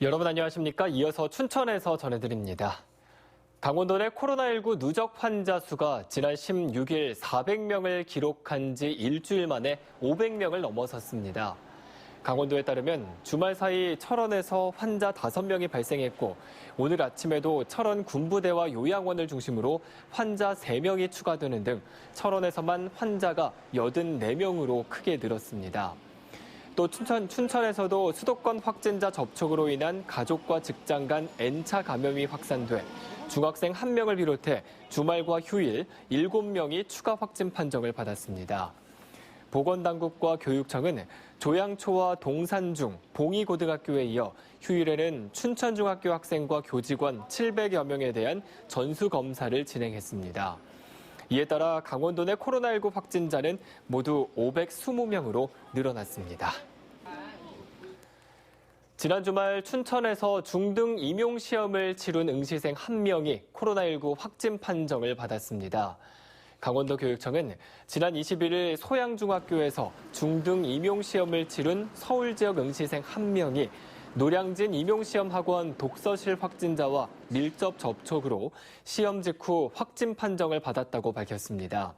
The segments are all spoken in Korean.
여러분 안녕하십니까? 이어서 춘천에서 전해드립니다. 강원도 내 코로나19 누적 환자 수가 지난 16일 400명을 기록한 지 일주일 만에 500명을 넘어섰습니다. 강원도에 따르면 주말 사이 철원에서 환자 5명이 발생했고 오늘 아침에도 철원 군부대와 요양원을 중심으로 환자 3명이 추가되는 등 철원에서만 환자가 84명으로 크게 늘었습니다. 또 춘천에서도 수도권 확진자 접촉으로 인한 가족과 직장 간 N차 감염이 확산돼 중학생 1명을 비롯해 주말과 휴일 7명이 추가 확진 판정을 받았습니다. 보건당국과 교육청은 조양초와 동산중, 봉이고등학교에 이어 휴일에는 춘천중학교 학생과 교직원 700여 명에 대한 전수검사를 진행했습니다. 이에 따라 강원도 내 코로나19 확진자는 모두 520명으로 늘어났습니다. 지난 주말 춘천에서 중등 임용시험을 치룬 응시생 1명이 코로나19 확진 판정을 받았습니다. 강원도 교육청은 지난 21일 소양중학교에서 중등 임용시험을 치룬 서울 지역 응시생 1명이 노량진 임용시험학원 독서실 확진자와 밀접 접촉으로 시험 직후 확진 판정을 받았다고 밝혔습니다.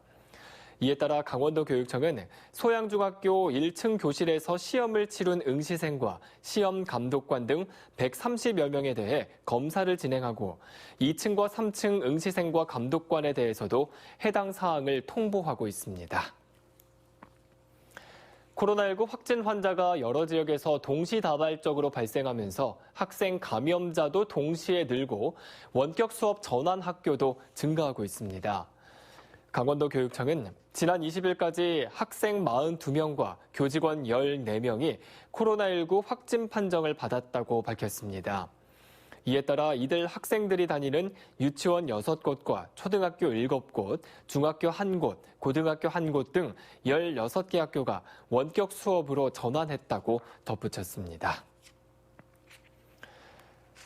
이에 따라 강원도 교육청은 소양중학교 1층 교실에서 시험을 치룬 응시생과 시험 감독관 등 130여 명에 대해 검사를 진행하고 2층과 3층 응시생과 감독관에 대해서도 해당 사항을 통보하고 있습니다. 코로나19 확진 환자가 여러 지역에서 동시다발적으로 발생하면서 학생 감염자도 동시에 늘고 원격 수업 전환 학교도 증가하고 있습니다. 강원도 교육청은 지난 20일까지 학생 42명과 교직원 14명이 코로나19 확진 판정을 받았다고 밝혔습니다. 이에 따라 이들 학생들이 다니는 유치원 6곳과 초등학교 7곳, 중학교 1곳, 고등학교 1곳 등 16개 학교가 원격 수업으로 전환했다고 덧붙였습니다.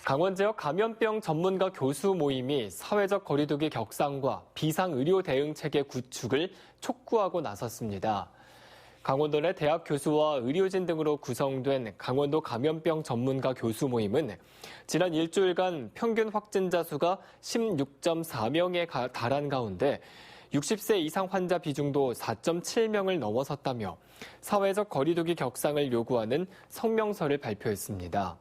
강원 지역 감염병 전문가 교수 모임이 사회적 거리두기 격상과 비상의료 대응 체계 구축을 촉구하고 나섰습니다. 강원도 내 대학 교수와 의료진 등으로 구성된 강원도 감염병 전문가 교수 모임은 지난 일주일간 평균 확진자 수가 16.4명에 달한 가운데 60세 이상 환자 비중도 4.7명을 넘어섰다며 사회적 거리두기 격상을 요구하는 성명서를 발표했습니다.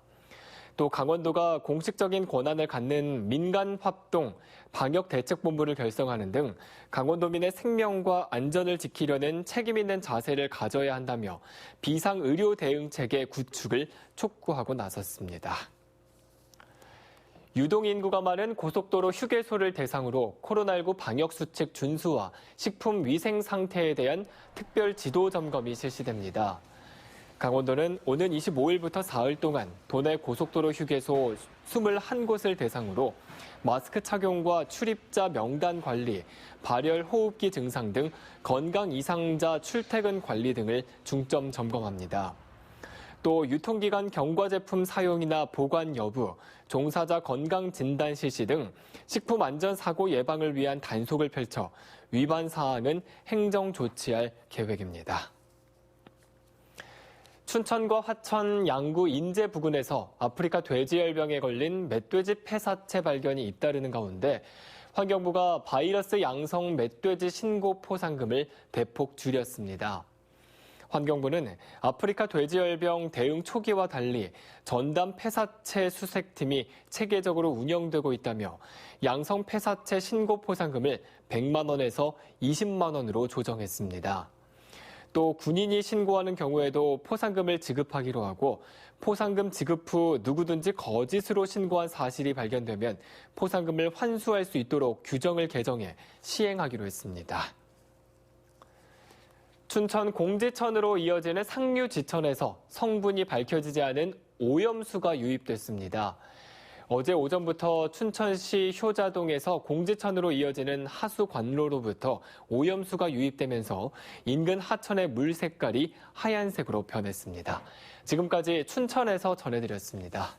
또 강원도가 공식적인 권한을 갖는 민간합동 방역대책본부를 결성하는 등 강원도민의 생명과 안전을 지키려는 책임 있는 자세를 가져야 한다며 비상의료 대응체계 구축을 촉구하고 나섰습니다. 유동인구가 많은 고속도로 휴게소를 대상으로 코로나19 방역수칙 준수와 식품 위생 상태에 대한 특별 지도 점검이 실시됩니다. 강원도는 오는 25일부터 사흘 동안 도내 고속도로 휴게소 21곳을 대상으로 마스크 착용과 출입자 명단 관리, 발열 호흡기 증상 등 건강 이상자 출퇴근 관리 등을 중점 점검합니다. 또 유통기간 경과 제품 사용이나 보관 여부, 종사자 건강 진단 실시 등 식품 안전 사고 예방을 위한 단속을 펼쳐 위반 사항은 행정 조치할 계획입니다. 춘천과 화천, 양구, 인제 부근에서 아프리카 돼지열병에 걸린 멧돼지 폐사체 발견이 잇따르는 가운데 환경부가 바이러스 양성 멧돼지 신고 포상금을 대폭 줄였습니다. 환경부는 아프리카 돼지열병 대응 초기와 달리 전담 폐사체 수색팀이 체계적으로 운영되고 있다며 양성 폐사체 신고 포상금을 100만 원에서 20만 원으로 조정했습니다. 또 군인이 신고하는 경우에도 포상금을 지급하기로 하고 포상금 지급 후 누구든지 거짓으로 신고한 사실이 발견되면 포상금을 환수할 수 있도록 규정을 개정해 시행하기로 했습니다. 춘천 공지천으로 이어지는 상류지천에서 성분이 밝혀지지 않은 오염수가 유입됐습니다. 어제 오전부터 춘천시 효자동에서 공지천으로 이어지는 하수 관로로부터 오염수가 유입되면서 인근 하천의 물 색깔이 하얀색으로 변했습니다. 지금까지 춘천에서 전해드렸습니다.